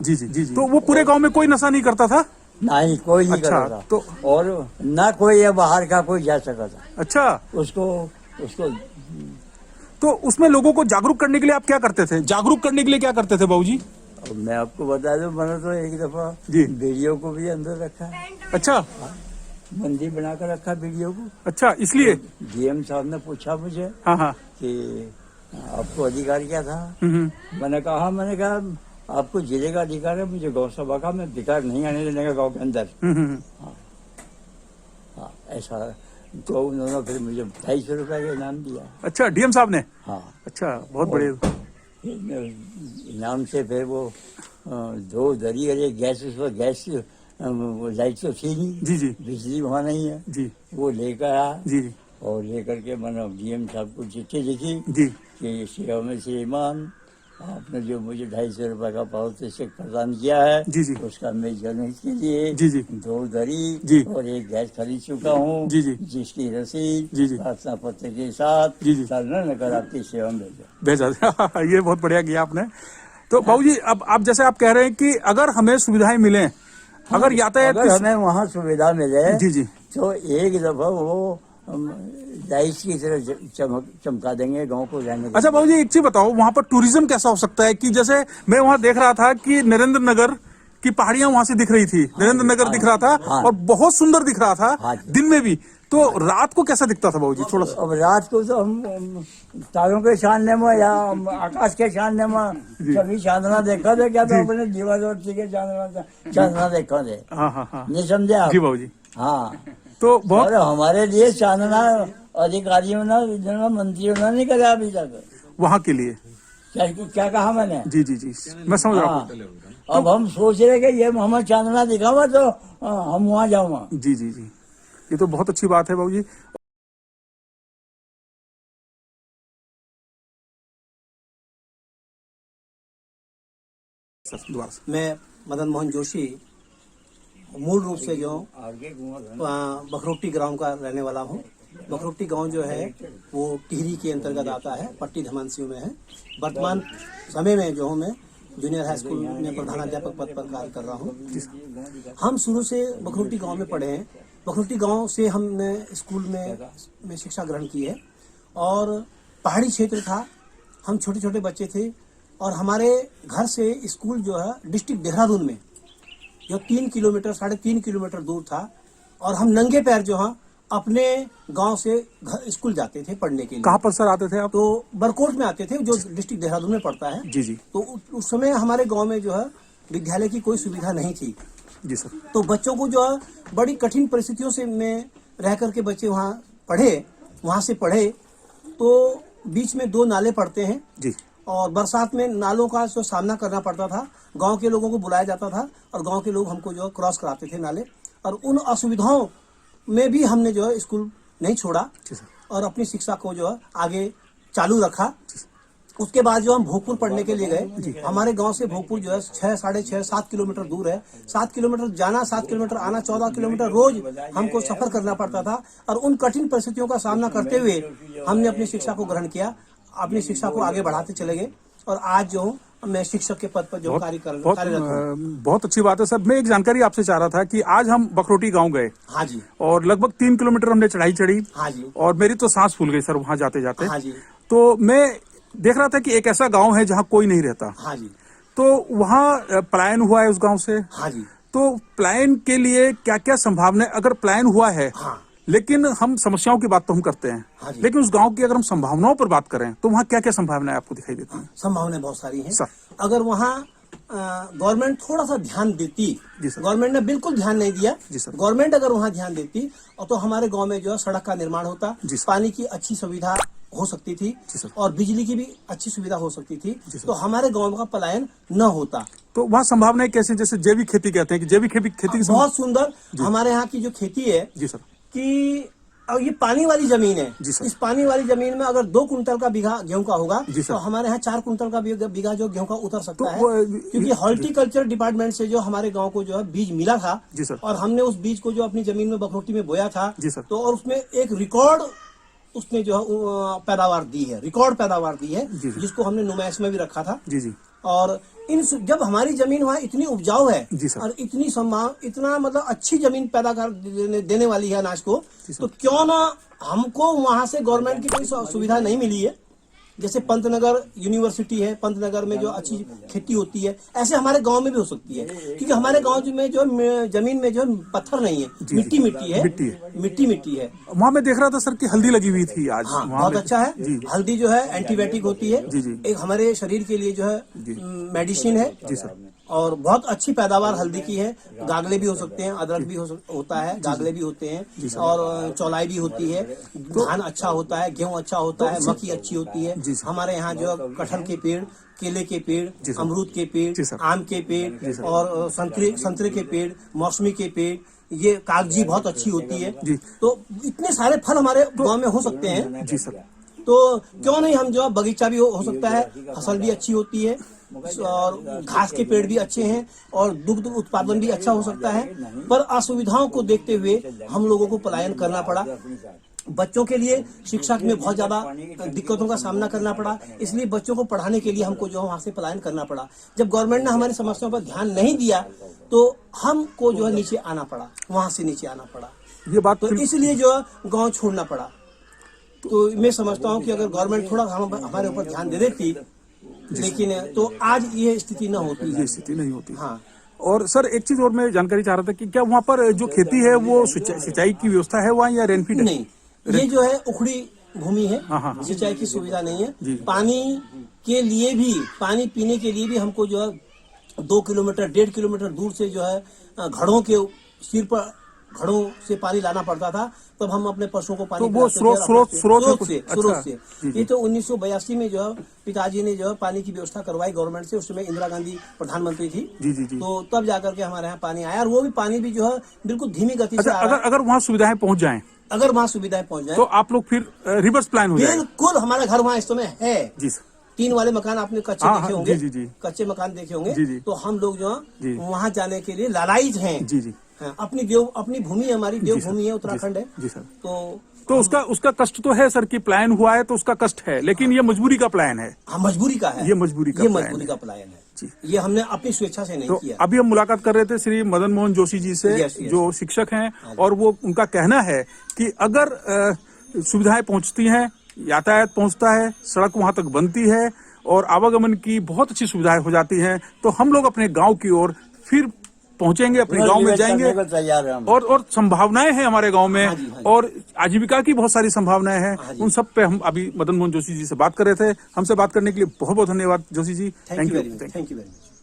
Speaker 2: जी जी जी। तो वो पूरे गांव में कोई नशा नहीं करता था?
Speaker 1: नहीं, कोई नहीं करता था। तो और ना कोई बाहर का कोई जा सका था।
Speaker 2: अच्छा,
Speaker 1: उसको
Speaker 2: तो उसमें लोगों को जागरूक करने के लिए आप क्या करते थे? जागरूक करने के लिए क्या करते थे बाबू जी?
Speaker 1: मैं आपको बता दूं, मैंने तो एक दफा वीडियो को भी अंदर रखा है।
Speaker 2: अच्छा,
Speaker 1: मंदिर बनाकर रखा वीडियो को।
Speaker 2: अच्छा, इसलिए
Speaker 1: डीएम साहब ने पूछा मुझे कि आपको अधिकार क्या था? मैंने कहा आपको जिले का अधिकार है, मुझे गौ सभा का मैं अधिकार नहीं आने देने का गाँव के अंदर। हाँ, ऐसा। तो उन्होंने फिर मुझे 250 रुपये का इनाम दिया।
Speaker 2: अच्छा, डीएम साहब ने?
Speaker 1: हाँ।
Speaker 2: अच्छा, बहुत बढ़िया।
Speaker 1: इनाम से फिर वो 2 दरी और एक गैस, उस पर गैस लाइट तो थी नहीं।
Speaker 2: जी जी।
Speaker 1: बिजली वहाँ नहीं है
Speaker 2: जी।
Speaker 1: वो लेकर आया।
Speaker 2: जी जी।
Speaker 1: और लेकर के मैंने डीएम साहब को चिट्ठी लिखी
Speaker 2: जी
Speaker 1: कि सेवा में श्रीमान, आपने जो मुझे 250 रुपये का पावती चेक प्रदान किया है,
Speaker 2: जी जी।
Speaker 1: उसका मैं जनहित के लिए
Speaker 2: जी जी।
Speaker 1: 2 दरी
Speaker 2: जी।
Speaker 1: और एक गैस खरीद चुका हूँ।
Speaker 2: जी जी।
Speaker 1: जिसकी रसीद
Speaker 2: जी जी।
Speaker 1: प्रार्थना पत्र के साथ
Speaker 2: जी जी।
Speaker 1: टर्नर कर आपकी सेवा में भेजा।
Speaker 2: ये बहुत बढ़िया किया आपने। तो बाबूजी, अब आप जैसे आप कह रहे हैं कि अगर हमें सुविधाएं मिले, अगर यातायात
Speaker 1: अगर हमें वहाँ सुविधा मिले,
Speaker 2: जी जी,
Speaker 1: तो एक दफा वो लाइट की तरह चमका देंगे गांव को रहने के।
Speaker 2: अच्छा बाबूजी, एक चीज बताओ, वहाँ पर टूरिज्म कैसा हो सकता है? कि जैसे मैं वहाँ देख रहा था कि नरेंद्र नगर की पहाड़ियां वहाँ से दिख रही थी। नरेंद्र नगर दिख रहा था और बहुत सुंदर दिख रहा था दिन में भी। तो रात को कैसा दिखता था बाबूजी, थोड़ा सा?
Speaker 1: अब रात को तो हम तारों के छानने में या आकाश के छानने में कभी चांदना देखा थे क्या? तो अपने जीवादौती के चांदना देखा थे।
Speaker 2: हाँ हाँ हाँ,
Speaker 1: नहीं समझे आप?
Speaker 2: जी बाबूजी।
Speaker 1: हाँ,
Speaker 2: तो बहुत
Speaker 1: हमारे लिए चांदना अधिकारियों ने, मंत्रियों ने नहीं करा अभी तक
Speaker 2: वहाँ के लिए।
Speaker 1: क्या कहा मैंने?
Speaker 2: जी जी जी, मैं समझ रहा हूँ।
Speaker 1: अब हम सोच रहे कि ये हमें चांदना दिखावा तो हम वहाँ जाऊंगा।
Speaker 2: जी जी जी, ये तो बहुत अच्छी बात है बाबूजी।
Speaker 4: मैं मदन मोहन जोशी मूल रूप से जो बखरोटी गांव का रहने वाला हूँ। बखरोटी गांव जो है वो टिहरी के अंतर्गत आता है, पट्टी धमानसियों में है। वर्तमान समय में जो हूँ मैं जूनियर हाई स्कूल में प्रधानाध्यापक पद पर कार्य कर रहा हूँ। हम शुरू से बखरोटी गांव में पढ़े हैं। बखरोटी गांव से हमने स्कूल में शिक्षा ग्रहण की है और पहाड़ी क्षेत्र था। हम छोटे छोटे बच्चे थे और हमारे घर से स्कूल जो है डिस्ट्रिक्ट देहरादून में जो 3 किलोमीटर 3.5 किलोमीटर दूर था और हम नंगे पैर जो है अपने गांव से स्कूल जाते थे पढ़ने के लिए।
Speaker 2: कहाँ पर सर आते थे आप?
Speaker 4: तो बरकोट में आते थे, जो डिस्ट्रिक्ट देहरादून में पड़ता है।
Speaker 2: जी जी।
Speaker 4: तो उस समय हमारे गांव में जो है विद्यालय की कोई सुविधा नहीं थी।
Speaker 2: जी सर।
Speaker 4: तो बच्चों को जो है बड़ी कठिन परिस्थितियों से में रह करके बच्चे वहाँ से पढ़े। तो बीच में 2 नाले पड़ते हैं
Speaker 2: जी,
Speaker 4: और बरसात में नालों का जो सामना करना पड़ता था। गांव के लोगों को बुलाया जाता था और गांव के लोग हमको जो है क्रॉस कराते थे नाले। और उन असुविधाओं में भी हमने जो है स्कूल नहीं छोड़ा और अपनी शिक्षा को जो है आगे चालू रखा। उसके बाद जो हम भोगपुर पढ़ने के लिए गए। हमारे गांव से भोगपुर जो है 6, 6.5, 7 किलोमीटर दूर है। 7 किलोमीटर जाना, 7 किलोमीटर आना, 14 किलोमीटर रोज हमको सफर करना पड़ता था। और उन कठिन परिस्थितियों का सामना करते हुए हमने अपनी शिक्षा को ग्रहण किया, अपनी शिक्षा को आगे बढ़ाते चले गए और आज जो मैं शिक्षक के पद पर जो कार्यरत हूं।
Speaker 2: बहुत अच्छी बात है सर। मैं एक जानकारी आपसे चाह रहा था कि आज हम बखरोटी गांव गए।
Speaker 4: हाँ जी।
Speaker 2: और लगभग 3 किलोमीटर हमने चढ़ाई चढ़ी।
Speaker 4: हाँ जी।
Speaker 2: और मेरी तो सांस फूल गई सर वहां जाते जाते।
Speaker 4: हाँ जी।
Speaker 2: तो मैं देख रहा था कि एक ऐसा गांव है जहाँ कोई नहीं रहता।
Speaker 4: हाँ जी।
Speaker 2: तो वहाँ पलायन हुआ है उस गांव से।
Speaker 4: हाँ जी।
Speaker 2: तो पलायन के लिए क्या क्या संभावना, अगर पलायन हुआ है,
Speaker 4: हाँ।
Speaker 2: लेकिन हम समस्याओं की बात तो हम करते हैं।
Speaker 4: हाँ जी।
Speaker 2: लेकिन उस गांव की अगर हम संभावनाओं पर बात करें तो वहाँ क्या क्या संभावनाएं आपको दिखाई देती हैं?
Speaker 4: संभावनाएं बहुत सारी हैं
Speaker 2: सर।
Speaker 4: अगर वहाँ गवर्नमेंट थोड़ा सा ध्यान देती।
Speaker 2: जी सर।
Speaker 4: गवर्नमेंट ने बिल्कुल ध्यान नहीं दिया।
Speaker 2: जी सर।
Speaker 4: गवर्नमेंट अगर वहाँ ध्यान देती और तो हमारे गांव में जो है सड़क का निर्माण होता, पानी की अच्छी सुविधा हो सकती थी और बिजली की भी अच्छी सुविधा हो सकती थी, तो हमारे गांव का पलायन न होता।
Speaker 2: तो वहाँ संभावनाएं कैसे, जैसे जैविक खेती कहते हैं कि जैविक खेती की
Speaker 4: बहुत सुंदर हमारे यहाँ की जो खेती है।
Speaker 2: जी सर।
Speaker 4: कि और ये पानी वाली जमीन है। इस पानी वाली जमीन में अगर 2 कुंटल का बीघा गेहूं का होगा तो हमारे यहाँ 4 कुंटल का बीघा जो गेहूं का उतर सकता है। क्योंकि हॉर्टिकल्चर डिपार्टमेंट से जो हमारे गांव को जो है बीज मिला था और हमने उस बीज को जो अपनी जमीन में बखरोटी में बोया था। तो और उसमें एक रिकॉर्ड उसने जो है पैदावार दी है, रिकॉर्ड पैदावार दी है, जिसको हमने नुमाइश में भी रखा था। और जब हमारी जमीन वहाँ इतनी उपजाऊ है और इतना मतलब अच्छी जमीन पैदा कर देने वाली है अनाज को, तो क्यों ना हमको वहाँ से गवर्नमेंट की कोई सुविधा नहीं मिली है जैसे पंतनगर यूनिवर्सिटी है, पंतनगर में जो अच्छी खेती होती है, ऐसे हमारे गांव में भी हो सकती है, क्योंकि हमारे गांव में जो जमीन में जो पत्थर नहीं है, मिट्टी मिट्टी है।
Speaker 2: वहाँ मैं देख रहा था सर कि हल्दी लगी हुई थी आज।
Speaker 4: हाँ, बहुत अच्छा है। हल्दी जो है एंटीबायोटिक होती है, एक हमारे शरीर के लिए जो है मेडिसिन है जी सर, और बहुत अच्छी पैदावार हल्दी की है। गागले भी हो सकते हैं, अदरक भी होता है, गागले भी होते हैं, और चौलाई भी होती है, धान अच्छा होता है, गेहूं अच्छा होता है, मक्की अच्छी होती है। हमारे यहाँ जो कटहल के पेड़, केले के पेड़, अमरूद के पेड़, आम के पेड़ और संतरे के पेड़, मौसमी के पेड़, ये कागजी बहुत अच्छी होती है। तो इतने सारे फल हमारे गाँव में हो सकते हैं जी सर। तो क्यों नहीं हम जो बगीचा भी हो सकता है, फसल भी अच्छी होती है, और घास के पेड़ भी अच्छे हैं, और दुग्ध उत्पादन भी अच्छा हो सकता है। पर असुविधाओं को देखते हुए हम लोगों को पलायन करना पड़ा। बच्चों के लिए शिक्षा में बहुत ज्यादा दिक्कतों का सामना करना पड़ा, इसलिए बच्चों को पढ़ाने के लिए हमको जो है वहाँ से पलायन करना पड़ा। जब गवर्नमेंट ने हमारी समस्याओं पर ध्यान नहीं दिया तो हमको जो है नीचे आना पड़ा, वहाँ से नीचे आना पड़ा।
Speaker 2: ये बात
Speaker 4: तो इसलिए जो है गाँव छोड़ना पड़ा। तो मैं समझता हूँ कि अगर गवर्नमेंट थोड़ा हमारे ऊपर ध्यान दे देती, लेकिन तो आज ये स्थिति न होती,
Speaker 2: ये स्थिति नहीं होती।
Speaker 4: हाँ।
Speaker 2: और सर एक चीज और मैं जानकारी चाह रहा था कि क्या वहाँ पर जो खेती है वो सिंचाई की व्यवस्था है वहाँ, या रेनफीड?
Speaker 4: नहीं, ये जो है उखड़ी भूमि है, सिंचाई की सुविधा नहीं है। पानी के लिए भी, पानी पीने के लिए भी हमको जो है 2 किलोमीटर 1.5 किलोमीटर दूर से जो है घड़ों के सिर पर घड़ों से पानी लाना पड़ता था, तब हम अपने पशुओं को पानी
Speaker 2: तो वो स्रोत
Speaker 4: से। ये तो 1982 में जो है पिताजी ने जो है पानी की व्यवस्था करवाई गवर्नमेंट से, उस समय इंदिरा गांधी प्रधानमंत्री थी जी। तो तब जाकर के हमारे यहाँ पानी आया, और वो भी पानी भी जो है बिल्कुल धीमी गति से।
Speaker 2: अगर वहाँ सुविधाएं पहुँच जाएं,
Speaker 4: अगर वहाँ सुविधाएं पहुँच जाए
Speaker 2: तो आप लोग फिर रिवर्स प्लान हो जाए।
Speaker 4: बिल्कुल, हमारा घर वहाँ इस समय है जी सर। 3 वाले मकान आपने कच्चे देखे होंगे, कच्चे मकान देखे होंगे। तो हम लोग जो है वहाँ जाने के लिए लालायित हैं जी। अपनी भूमि हमारी देवभूमि है, उत्तराखंड है जी सर।
Speaker 2: तो उसका कष्ट तो है सर कि प्लान हुआ है तो उसका कष्ट है, लेकिन ये मजबूरी का प्लान है।
Speaker 4: हाँ, मजबूरी का है,
Speaker 2: ये मजबूरी का
Speaker 4: प्लान है जी। ये हमने अपनी स्वेच्छा से नहीं किया।
Speaker 2: अभी हम मुलाकात कर रहे थे श्री मदन मोहन जोशी जी से, जो शिक्षक हैं, और वो उनका कहना है कि अगर सुविधाएं पहुंचती हैं, यातायात पहुंचता है, सड़क वहां तक बनती है और आवागमन की बहुत अच्छी सुविधाएं हो जाती हैं, तो हम लोग अपने गांव की ओर फिर पहुंचेंगे, अपने गांव में जाएंगे, और संभावनाएं हैं हमारे गांव में, और आजीविका की बहुत सारी संभावनाएं हैं। उन सब पे हम अभी मदन मोहन जोशी जी से बात कर रहे थे। हमसे बात करने के लिए बहुत बहुत धन्यवाद Joshi ji. Thank you.
Speaker 4: Thank you very much.